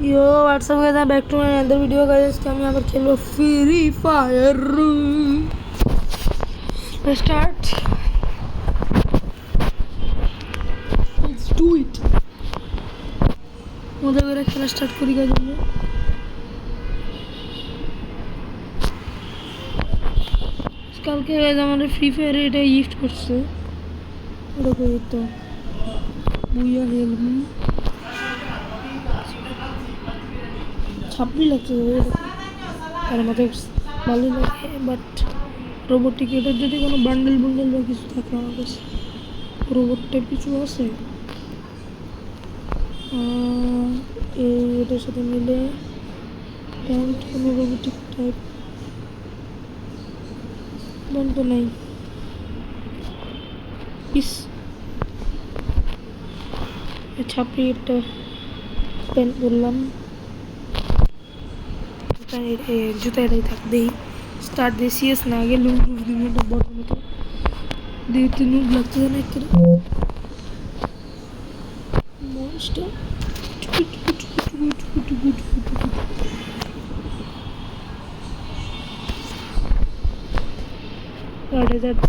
Yo WhatsApp guys, back to my other video guys. हम यहाँ पर खेल रहे Free Fire. Start, let's do it. मजा করে খেলা স্টার্ট করি গাইস। আমরা কালকে গাইস আমাদের ফ্রি ফায়ারে এটা গিফট করছে। ওটা কই তো বুইয়া হেলম ছাপড়ি লাগছে আর আমাদের ভালো লাগে। বাট রোবটিক এটার যদি কোনো বান্ডেল বান্ডেল বা কিছু থাকে আমার কাছে, রোবটটার কিছু আছে এটার সাথে মিলে প্যান্ট কোনো রোবটিক টাইপ তো নাই। পিস ছাপড়ি একটা প্যান্ট বললাম, জুতা এটাই থাক। দেই স্টার্ট দিয়ে সিএস না আগে লুক লুক দিন বড় মতো দেখতে নুব লাগছে না একটা মনস্টার।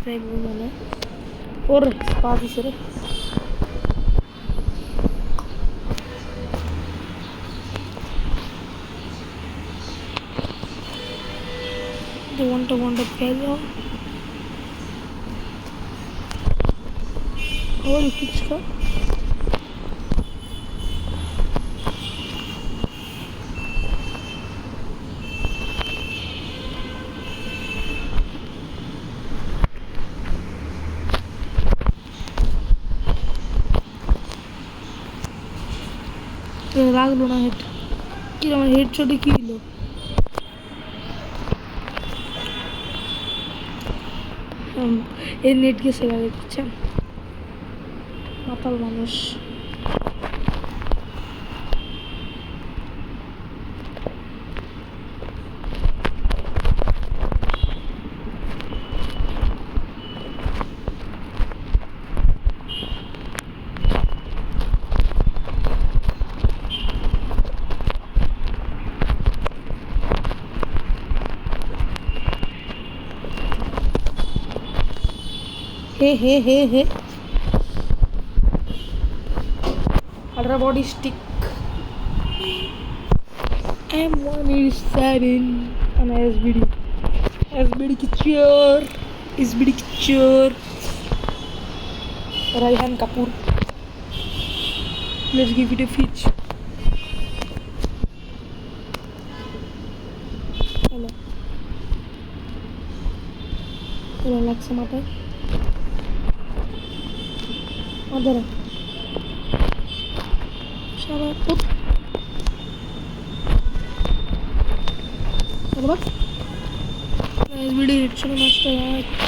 প্রাইম মানে ওর স্পা দিছে রে। They want to failure. How you fix ka? লাগলো না হেড। কি আমার হেড শটে কি হলো? এই নেট গেছে গাড়ি দিচ্ছেন মাতাল মানুষ। Hey. Ultra body stick. M187 and SBD Kicture. Raihan Kapoor. Let's give it a pitch. Hello, like some other. Adara. Shut up. What? Nice video. It's so much to watch.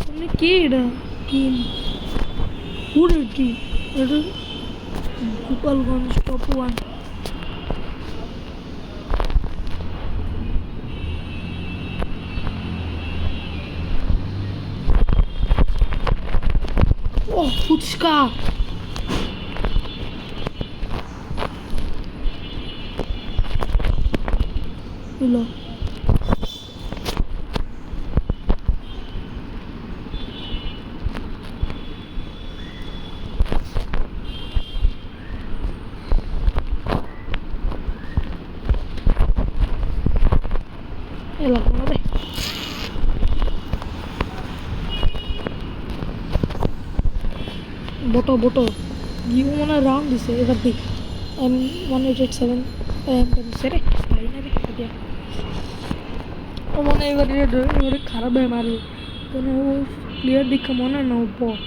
Only kid. Team. Who did team? That is Gopalganj top 1. Oh, fuchka. Hello. Hello, apa? Boto give one a round this ever big M187 M7 भाई ना रे क्या वो नहीं कर खराब है हमारे तो ना वो प्लेयर दिखा मोना ना वो बॉट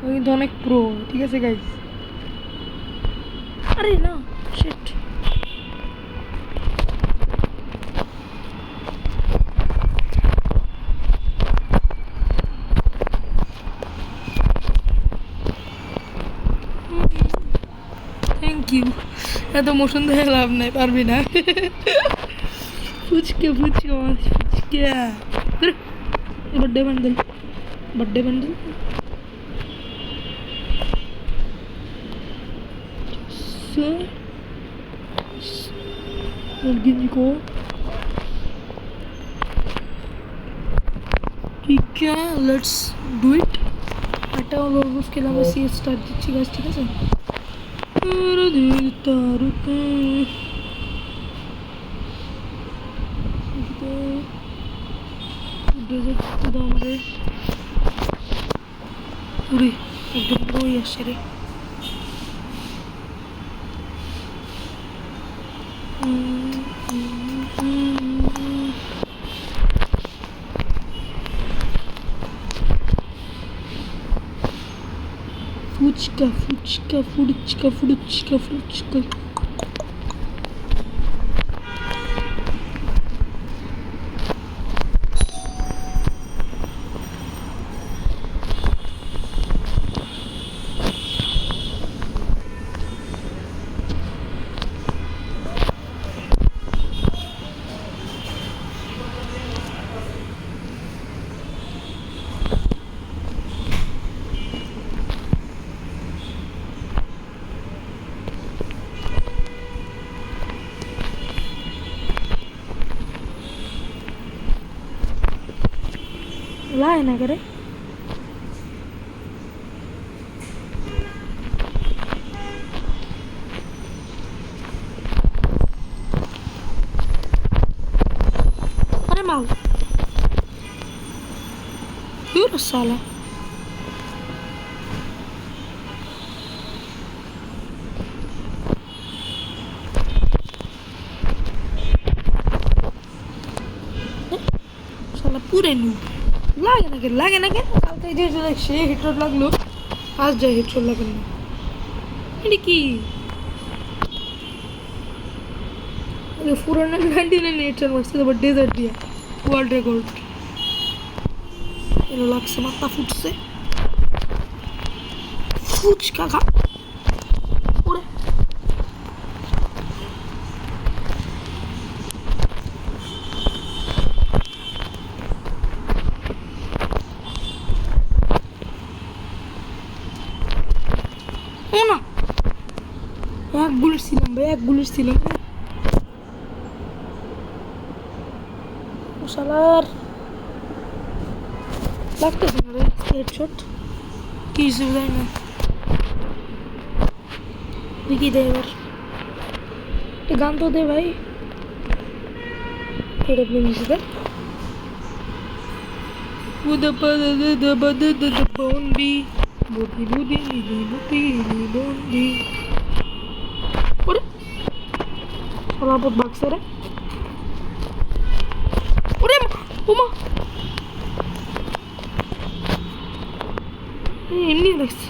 वो ये दोनों एक प्रो ठीक है से गाइस। अरे ना शिट এত মোশন দেখে লাভ নাই, পারবি না। ফুচকে बर्थडे बंडल से गिंजी को ठीक है लेट्स डू इट आटा और उसके अलावा सी स्टार्ट दीजिए गाइस ठीक है सर मेरा दिल तारते डेजर्ट दाम रे पूरी एकदम पूरी आश्चर्य Fuchka, fuchka, fuchka, fuchka, fuchka. लाए ना करे अरे माल क्यों साला साला पूरे नू লাগে না কেন কালকে যে সে হিটরোড লাগলো আজ যায় হিটরোড লাগলো এটা কি আগে 499 হিটরোড মারছে তারপর ডেজার্ট দিয়া ওয়ার্ল্ড রেকর্ড এলো লাগছে মাথা ফুটছে ফুচকা খা ওরে এক বুলেট ছিলাম শালার লাগতেছে না রে হেডশট কি হিসেবে যায় না দেখি দে এবার একটা গান তো দে ভাই এটা আপনি মিশে দেন বন্দি বুদ্ধি বুদ্ধি বুদ্ধি বন্দি ওরে সলাপত বাক্সে রে ওরে ওমা এমনি দেখছি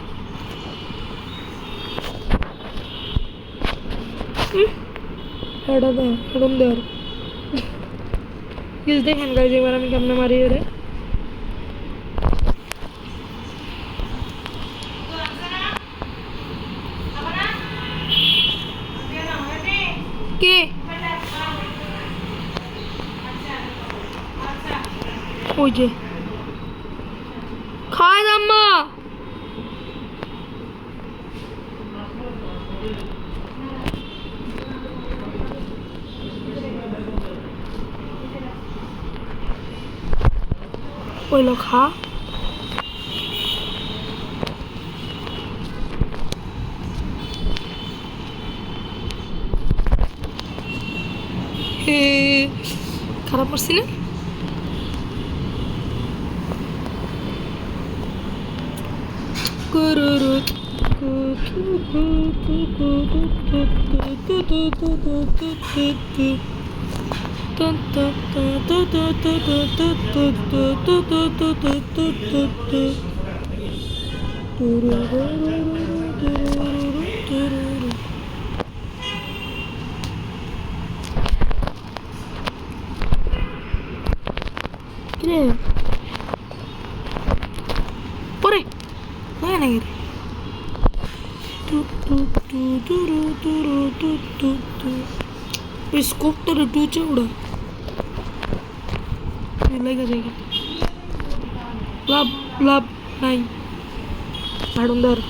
হেডা দে হেডম দে আর কিস দেখেন গাইজ এবার আমি কেমনে মারি রে কে ওই যে খায় আম্মা ওই লো খা খারাপ পারছি না পরে হ্যাঁ নাকি स्कूटर टूचे उड़ा लगा जाएगा लब लब नहीं आडुंदर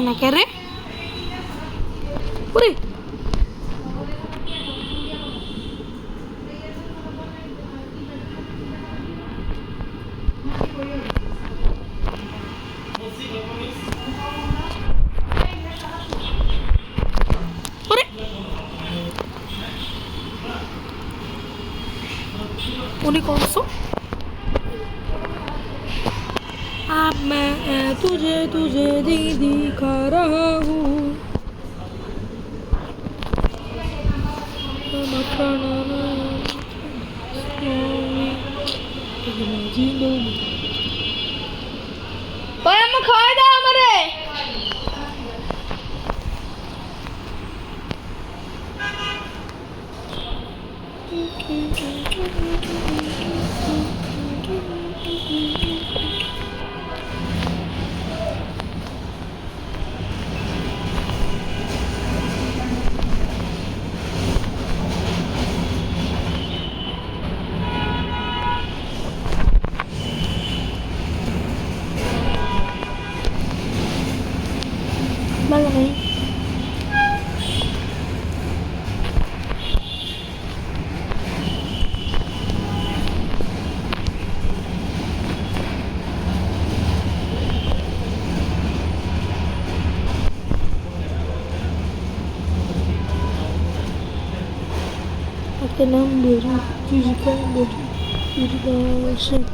না কে রে ওরে ওরে उन्हीं कौन सो अब मैं तुझे तुझे दिखा रहा हूँ Vale, नहीं aquele hambúrguer de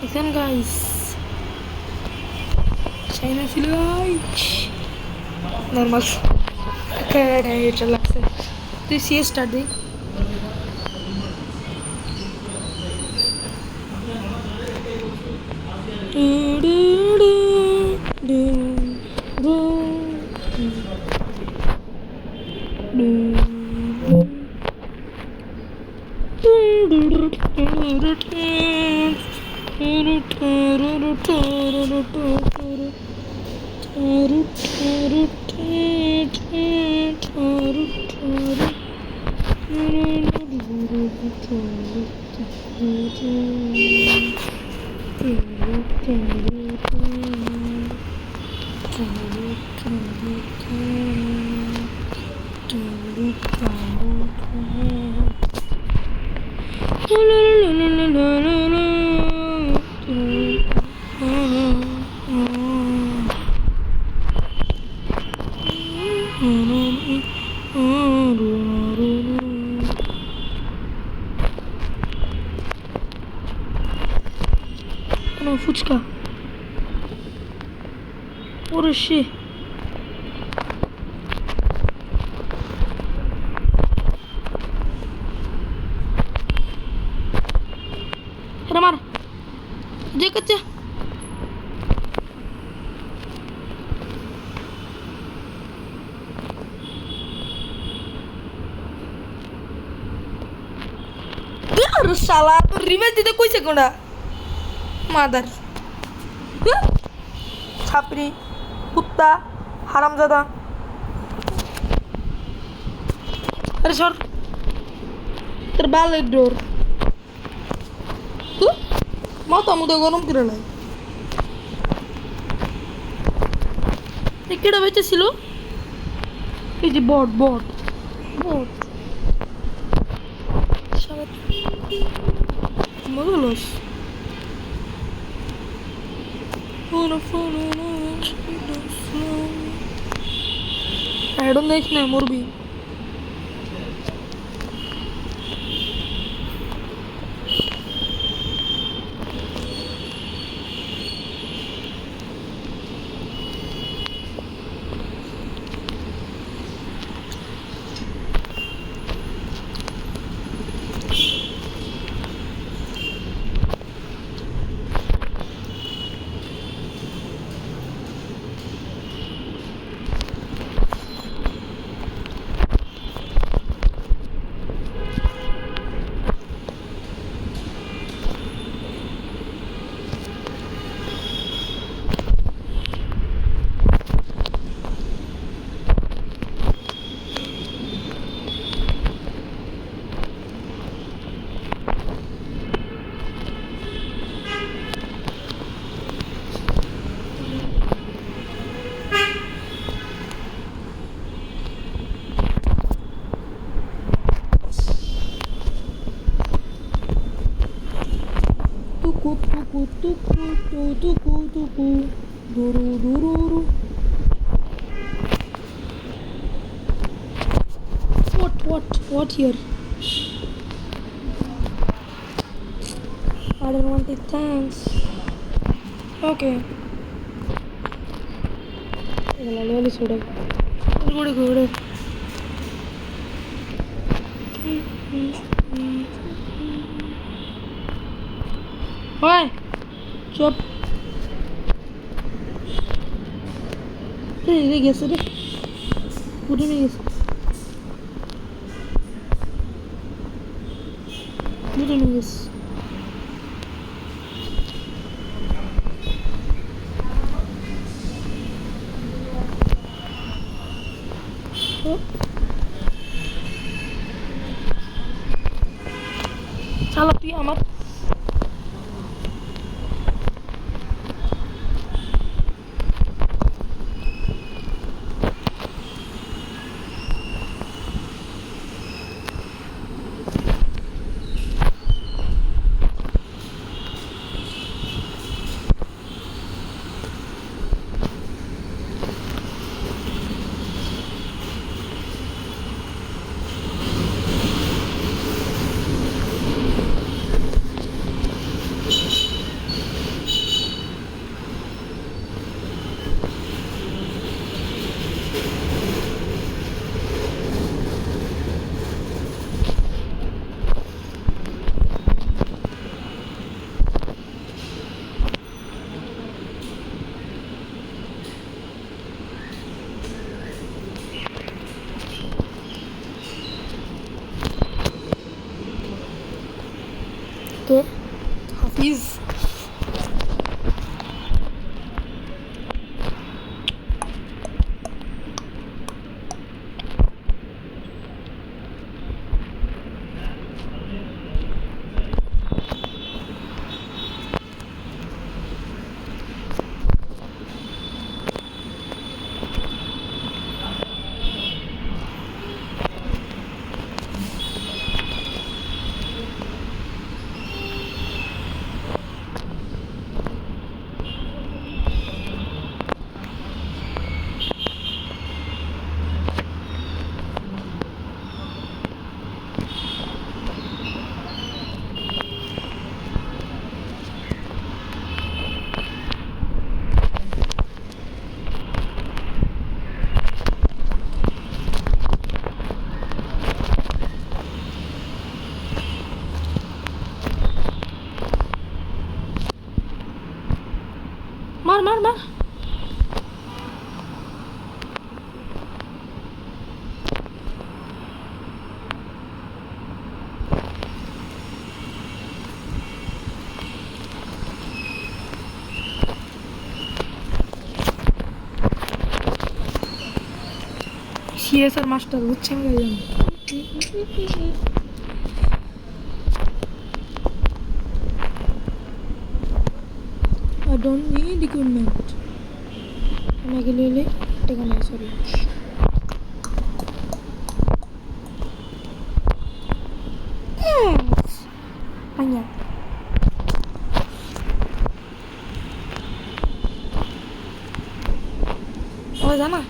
Listen guys, China like normal. Okay, ये चल लगता है. तो ये start दे. No, fučka. Uruši. Ramar. Dekat ya. Biar salah. Rematch itu koi sekunda. Mother Chhapri कुत्ता हरामजादा अरे सर तेरे बाल एक डोर तू माता मुझे गरम कर रहा है ये क्या बच्चे सिलो ये जी बॉट बॉट बॉट शायद मगलोस I don't like Namorbi. Tuku tuku tu tuku tuku. Duru duru. What here? I don't want it, thanks. Okay. Really soda. Good. Oi! Chop. রে গেছে রে উঠে নিয়ে গেছে উঠে নিয়ে গেছে চালা তুই আমার কে হাফিজ মার সিএসআর মাস্টার বুঝছেন গাইজন I don't need equipment. Nagalele, take a nice sorry. Yes. Anya. Oh, Zana.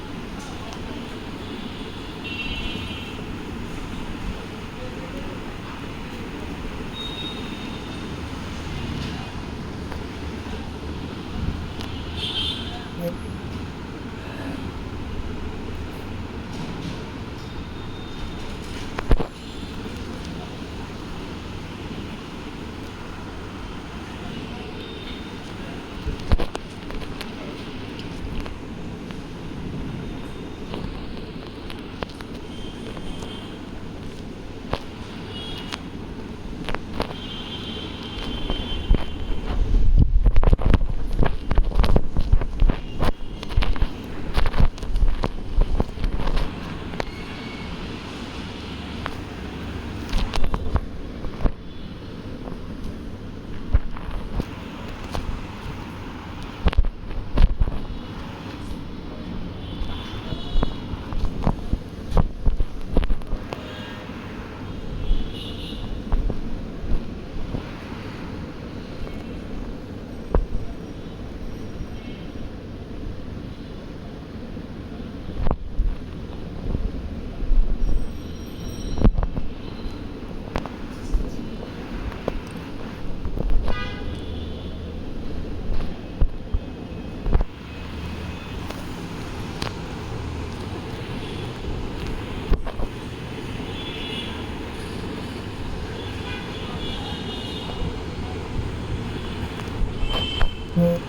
Let's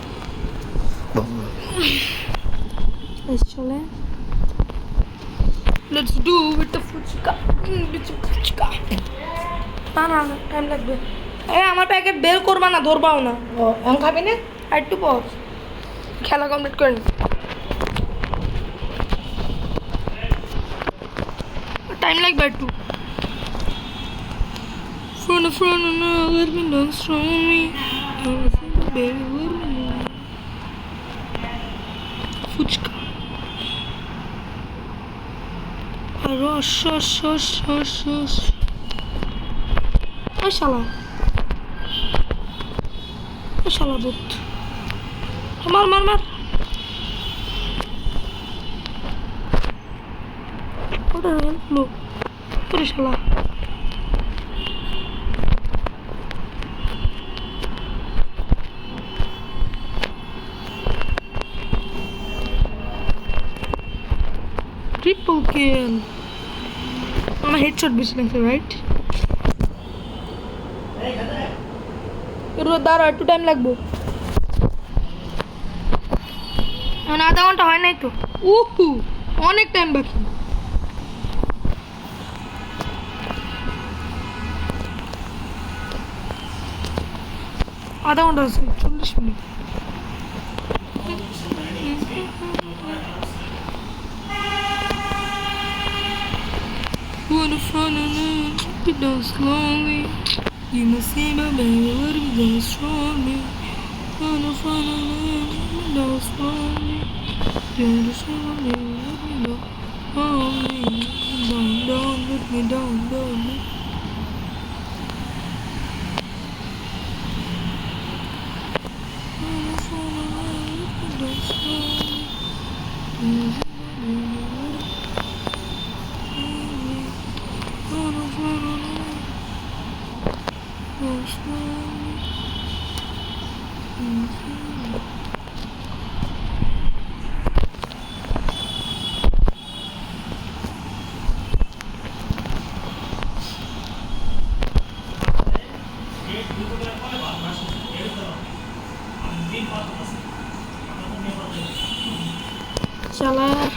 chale. Let's do with the fuchka. With the fuchka. না টাইম লাগবে। আমার প্যাকেট বের করবা না, ধরবাও না। এখন খাবি না? একটু পর খেলা কমপ্লিট করে নি। টাইম লাগবে একটু। Front, let me dance from me. Baby, let me know. Fuchka. Rush. Ay শালা বুত। মার। ওটা লো। ওরে শালা। Triple kill. আমার হেডশট বেশি লাগছে, রাইট? দাঁড়া, একটু টাইম লাগবো। এখন আধা ঘন্টা হয় নাই তো। অনেক টাইম বাকি। আধা ঘন্টা আছে, 40 minute. We dance slowly. You must see my baby, let me dance slowly. We dance slowly. Dance slowly, let me go. Down, let me down. Salah.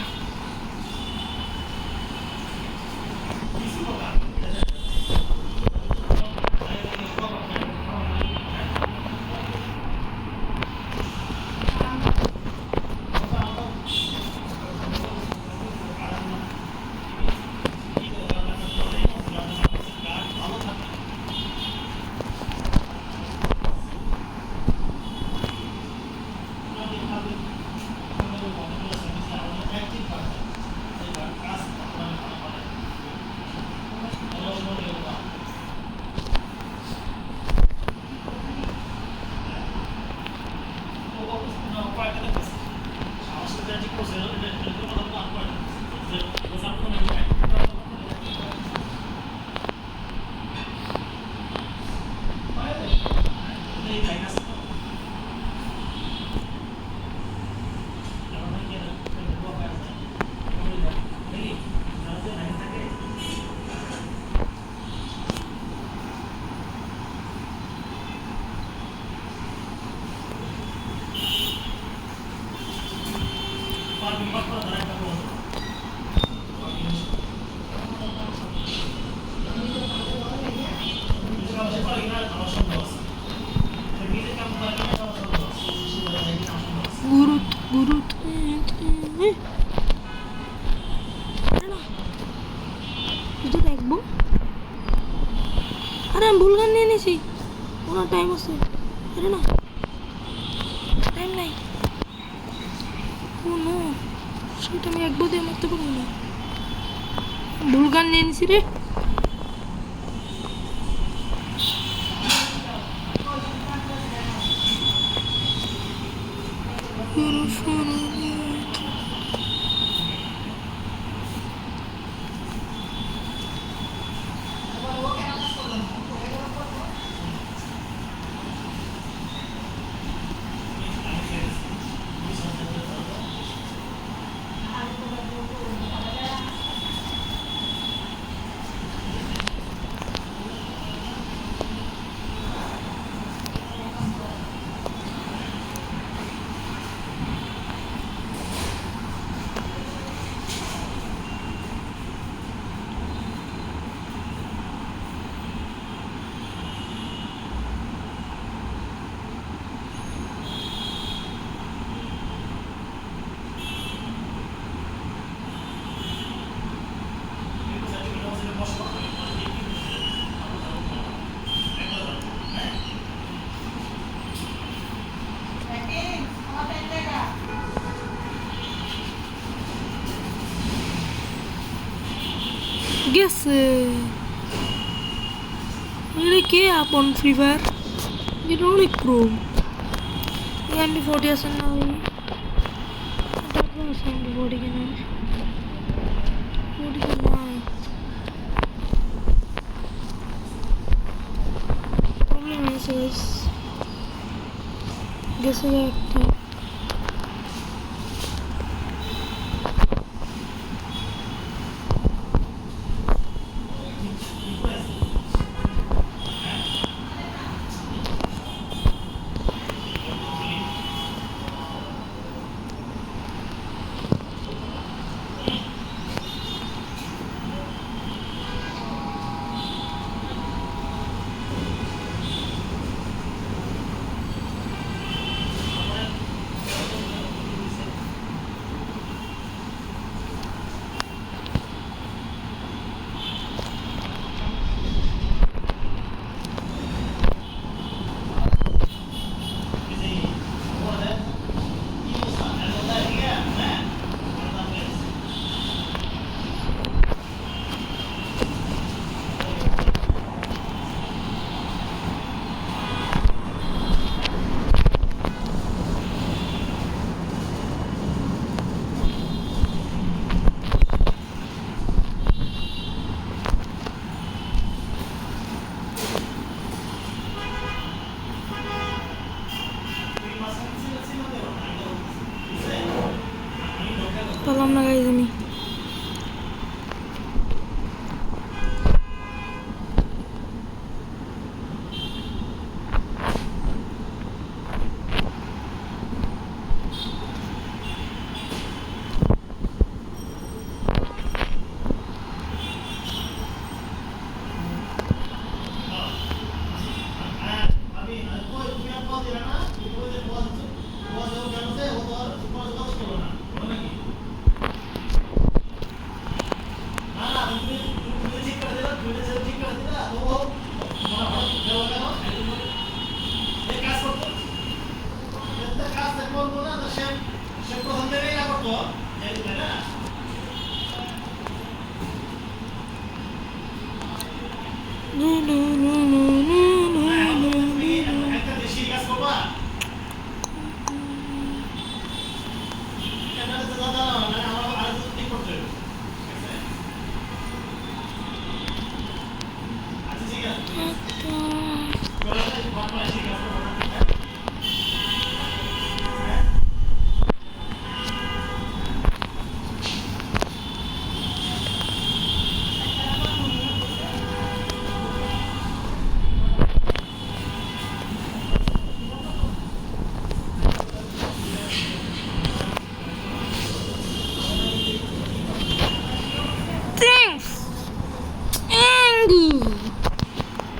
Gurut. itu দেখবো। আরে আমি ভুল গান নিয়ে নিয়েছি, ওনার টাইম আছে। আরে না, টাইম নাই। ও নো, সেটা আমি একবার দিয়ে মারতে পারবো না। ভুল গান নিয়ে নিয়েছি রে। গেছে এটা কে আপন ফ্রি ফায়ার এটা অনেক প্রো MP40 আছে না ওই তারপর আছে MP40 কেন 40 কেন নাই প্রবলেম আছে গেছে একটা পেলাম না গাইজ আমি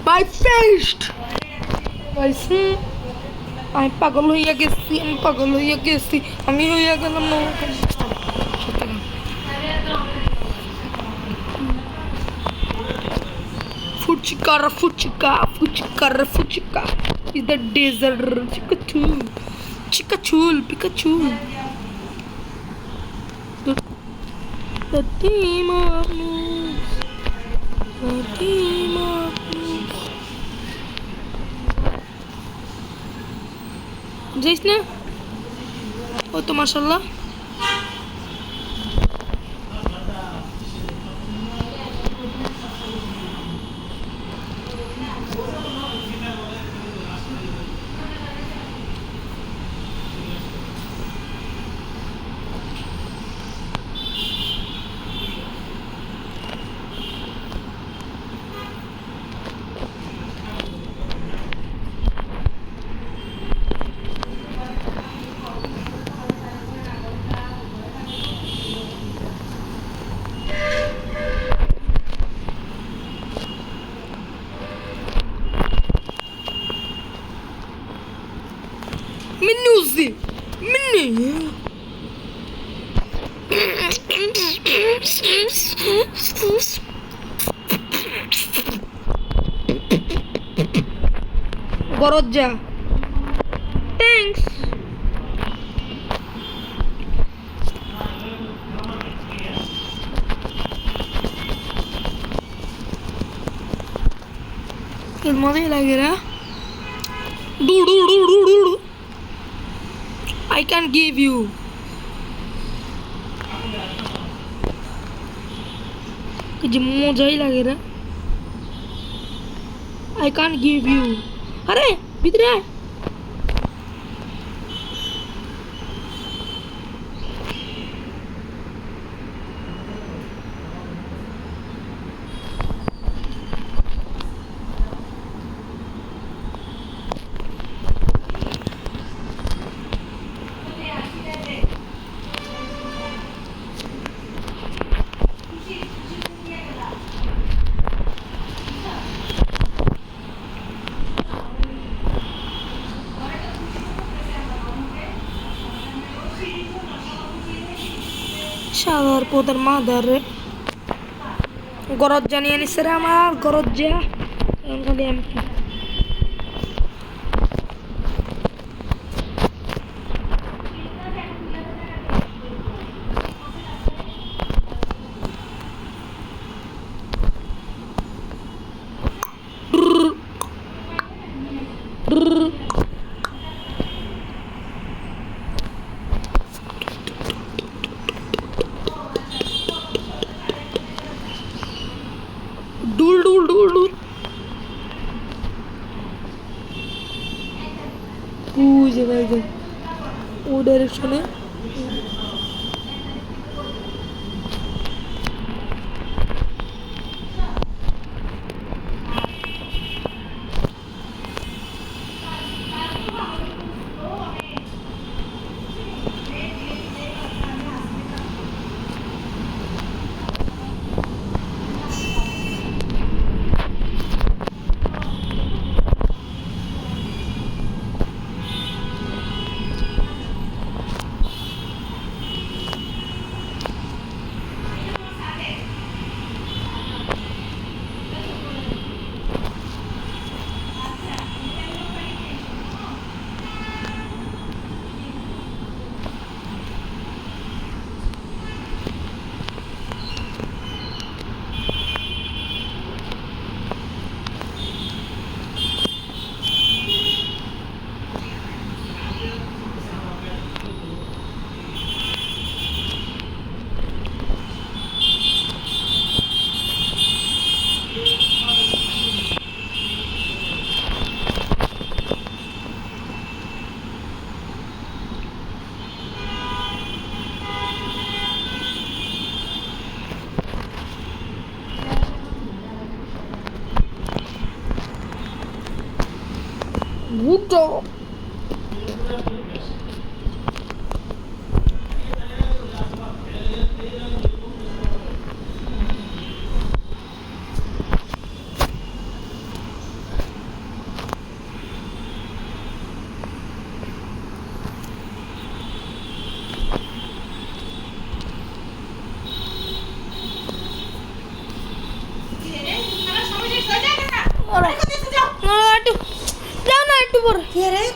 My face! Guys, আমি পাগল হইয়া গেছি আমি হইয়া গেলাম না fuchika is the desert Pikachu the team of moves যাইস না ও তো মাশাআল্লাহ مني গরজা থ্যাঙ্কস मजा लगे रहा I can't give you कुछ मजा ही लगे रहा I can't give you अरे भीतर है শালার পোতার মাদার রে গরজ জানিয়ে নিছে রে আমার গরজ যা এখন খালি এমপি डूल डूल डूल डूल जगह इधर वो डायरेक्शन है Wuto.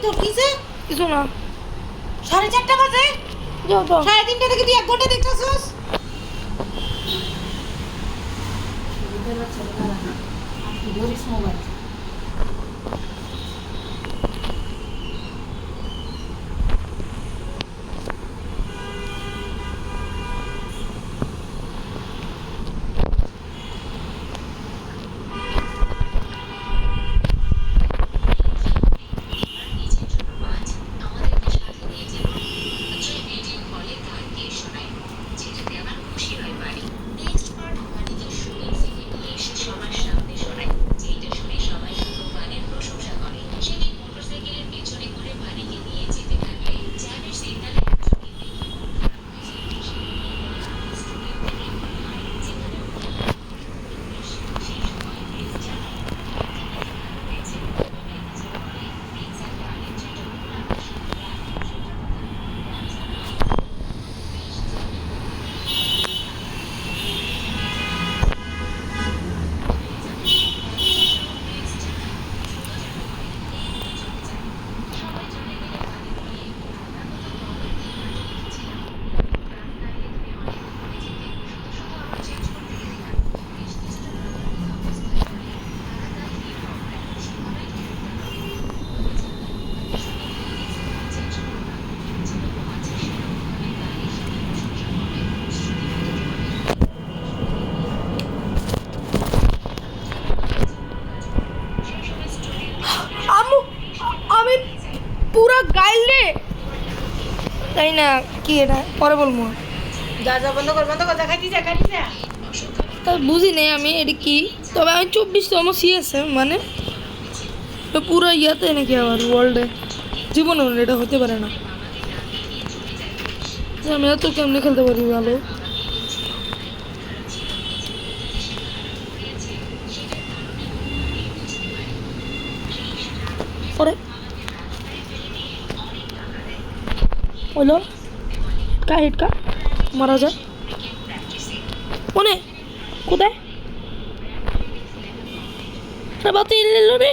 তোর কিসে কিছু না 4:30 বাজে যাও তো 3:30 থেকে তুই 1 ঘন্টা দেখছস মোবাইল গাইলে তাই না কি এটা পরে বলবো যা যা বন্ধ কর দেখাইতি যা তা বুঝি নেই আমি এটা কি তবে আমি 24তম সিএসএম মানে তো পুরো ইয়াতে নাকি আবার ওয়ার্ল্ডে জীবনে এটা হতে পারে না যে আমি এত কেমনে খেলতে পারি ভালো পরে হলো হিটকা মারা যায় মনে কোথায় বাতিল রে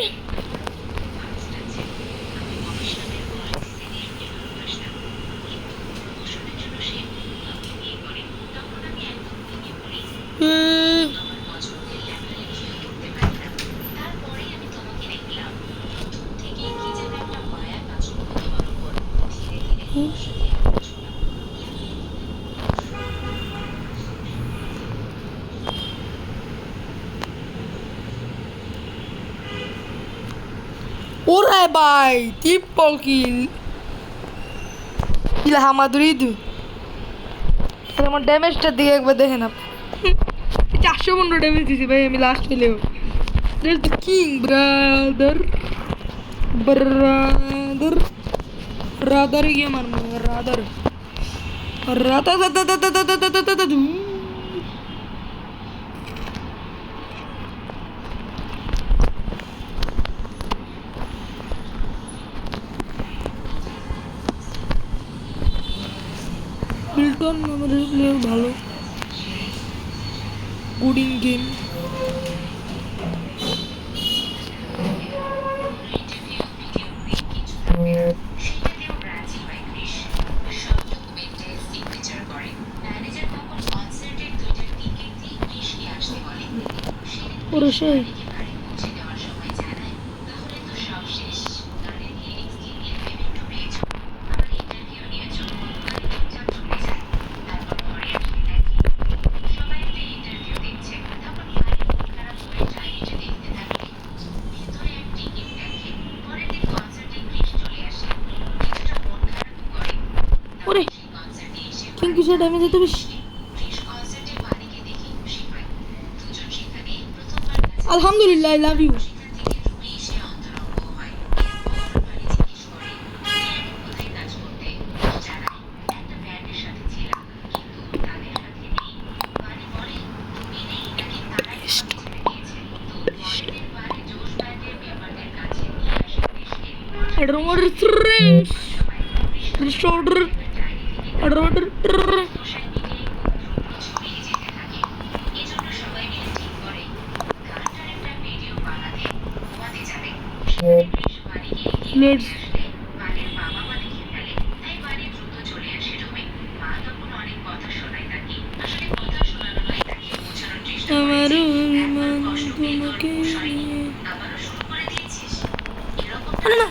Orai bay, triple kill. Ilaha Madrid. আমার ড্যামেজটার দিকে একবার দেখেন আপনি 415 ড্যামেজ দিছি ভাই আমি লাস্ট খেলেও দ্যাটস দ্য কিং ব্রাদার গিয়ে মারবো রাদার মিল্টন আমাদের প্লেয়ার ভালো গুড ইন গেম ওরে সেই ওরে কিংকিশার ড্যামেজ এত বেশি আলহামদুলিল্লাহ I love you I don't want to strings. Shoulder. I don't want to. Let's. আমারও বিমান তোমাকে নিয়ে না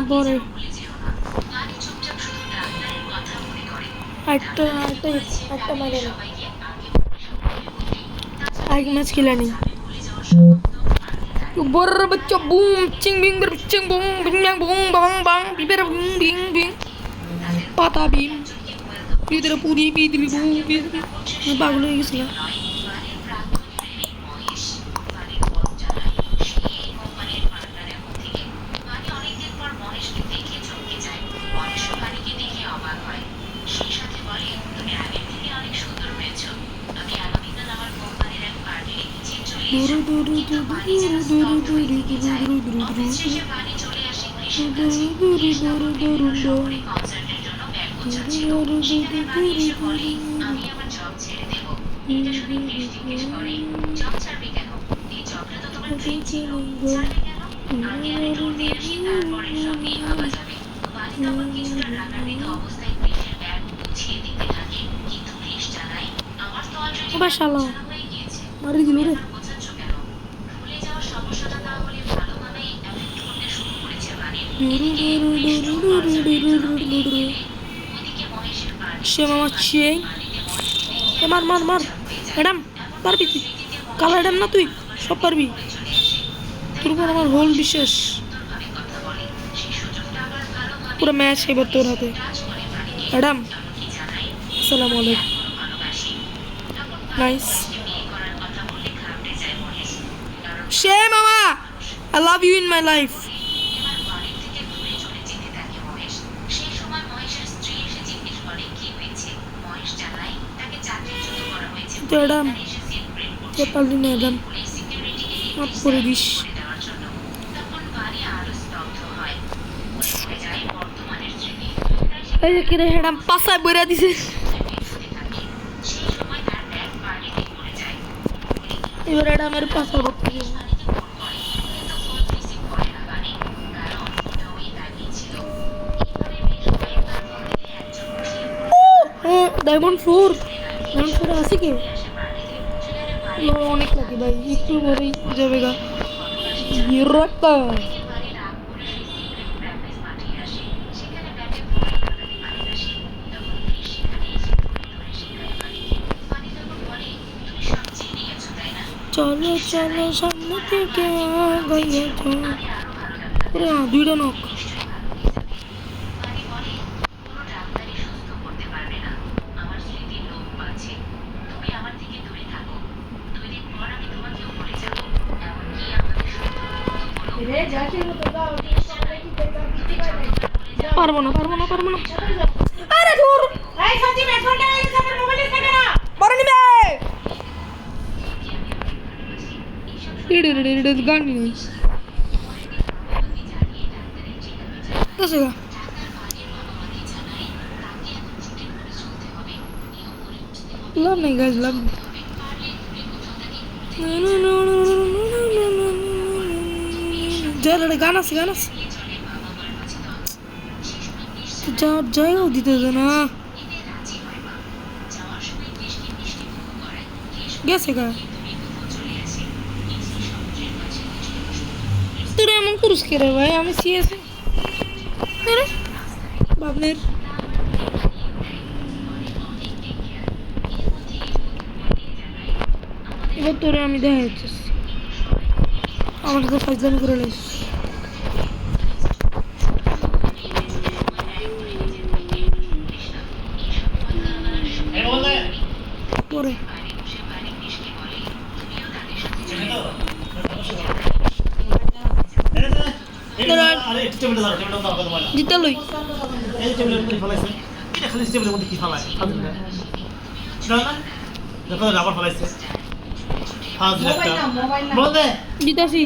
পরে একটা একটা একটা মারে एक मैच खेला नहीं बर बच्चा बूम चिंग बिंग बर चिंग बूम बिंग बिंग बूम बंग बंग बिबर बूम बिंग बिंग पाता बीम इधर पूरी बीदरी बूम बीदरी मैं पागल हो गई दूर दूर মাশাআল্লাহ মারি দিল রে সে মামা ছে মার মার মার ম্যাডাম পারবি তুই কালো ম্যাডাম না তুই সব পারবি তোর উপর আমার হোল বিশ্বাস পুরো ম্যাচ এবার তোর হাতে ম্যাডাম আসসালামু আলাইকুম নাইস সে মামা I love you in my life madam কে পারলি না ম্যাডাম মাফ করে দিস এই যে কিরে ম্যাডাম পাশায় বইরা দিছে এবার এটা আমার পাশা করতে ডায়মন্ড ফোর আছে কি অনেক লাগে ভাই একটু পরেই যাবে গা একটা চলো চলো সামনে থেকে গাইয়া ওরে দুইটা নক পারবো না আরে ধুর এই সঞ্জীব হেডফোনটা এই আমার মোবাইলে থাকে না বড় নিবে ইড়ে গান নেই দশগা লাভ নেই গাইজ লাভ জেলে গান আছে যাওয়ার জায়গাও দিতে না গেছে গা তোরা এমন করিস কে রে ভাই আমি সিএস বাবনের এবার তোরে আমি দেখা যাচ্ছিস আমার সাথে ফাইজলামি করে লাইস পরে জিতে লই জিতাছি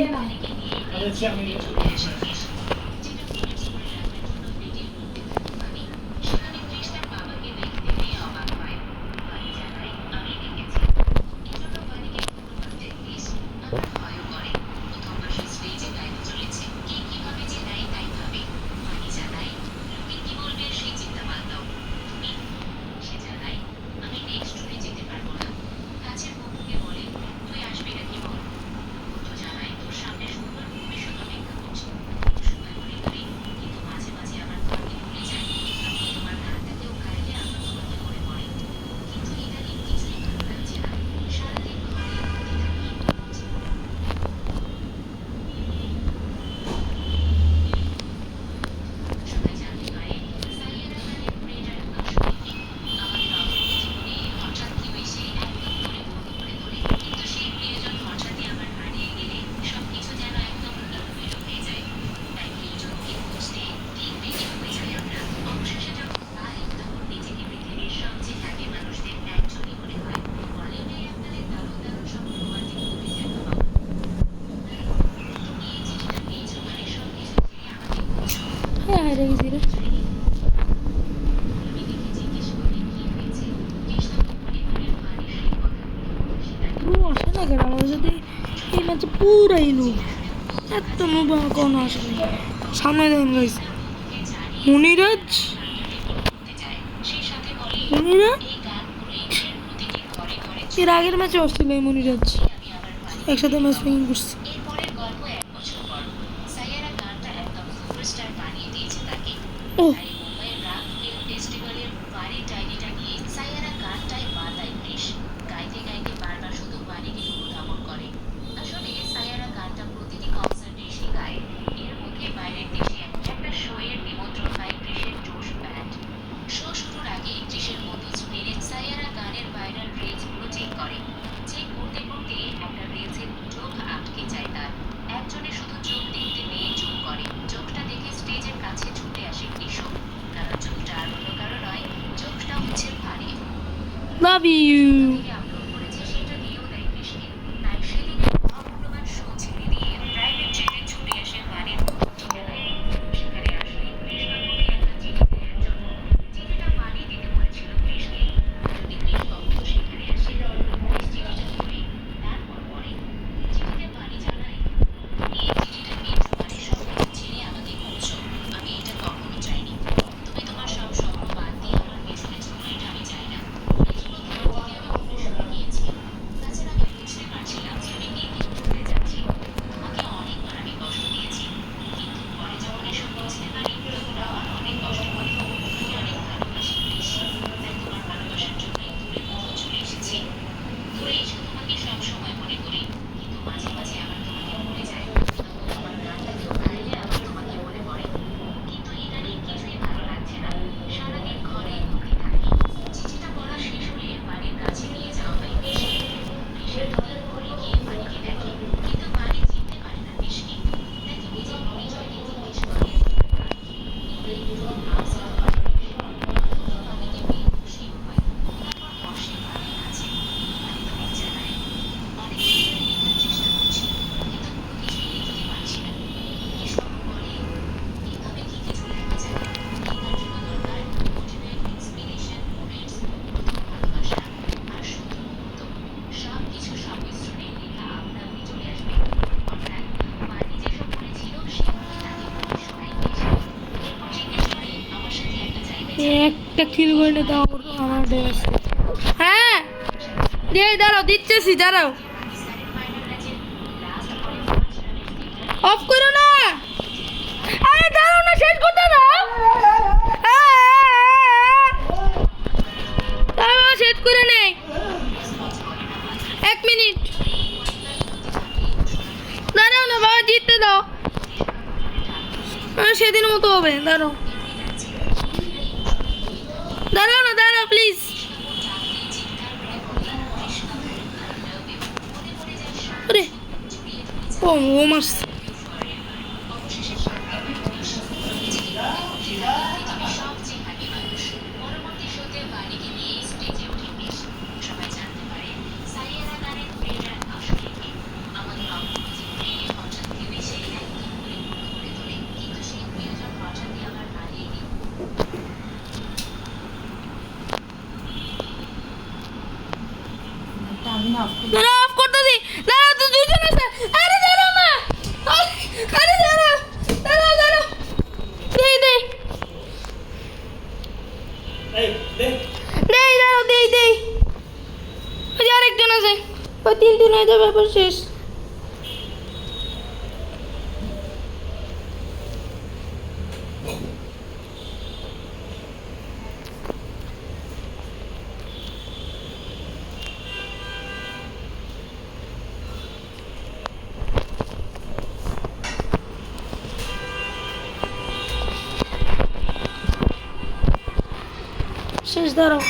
না কেন আমাদের সাথে এই ম্যাচে পুরাই নুব, এত নুব আমার কোনো আসলে সামনে দেখেন গাইস মুনিরাজ মুনিরাজ এর আগের ম্যাচে আসছিল এই মুনিরাজ একসাথে ম্যাচ মেকিং করছে। ও লাভ ইউ। একটা কিল করে নিতে আমার ড্রেস। হ্যাঁ দিয়ে দাঁড়াও দিচ্ছেছি দাঁড়াও অফ করো না। আরে দাঁড়াও না শেষ করতে দাও শেষ করে নেই 1 মিনিট দাঁড়াও না বাবা জিততে দাও সেদিন মতো হবে দাঁড়াও দাঁড়াও না দাঁড়াও প্লিজ। আরে ও মাস দাঁড়াও অফ করতে দি দাঁড়াও তো দুইজন আছে। আরে দাঁড়াও না আরে দাঁড়াও দাঁড়াও দাঁড়াও দেই দেই দেই দাঁড়াও দেই দেই ওই যে আরেকজন আছে ওই 3 হয়ে যাবে ব্যাপার শেষ। শেষ দাঁড়াও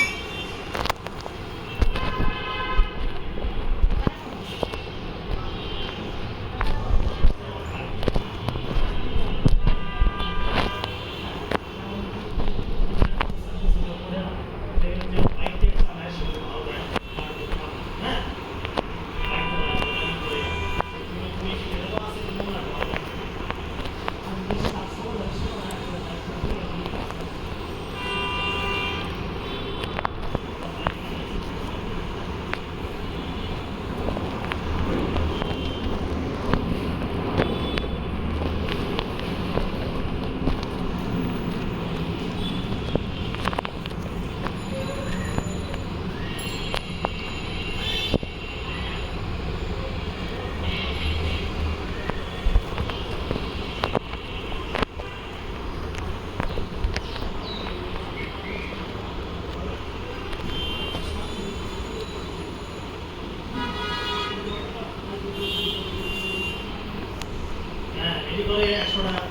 টাকা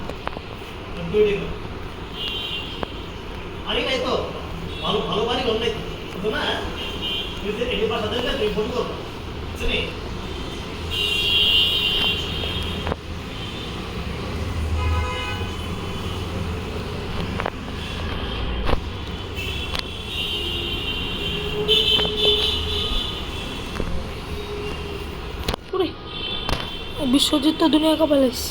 দুইটি আরে নাই তো ভালো ভালো বাড়ি গম নাই তো না তুই যে এই পাশে দেখলে তুই ফোন করবো শুনি ওরে বিশ্বজিৎ তো দুনিয়া কাঁপাইলাইস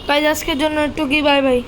গাইজ আজকের জন্য একটু কি বাই বাই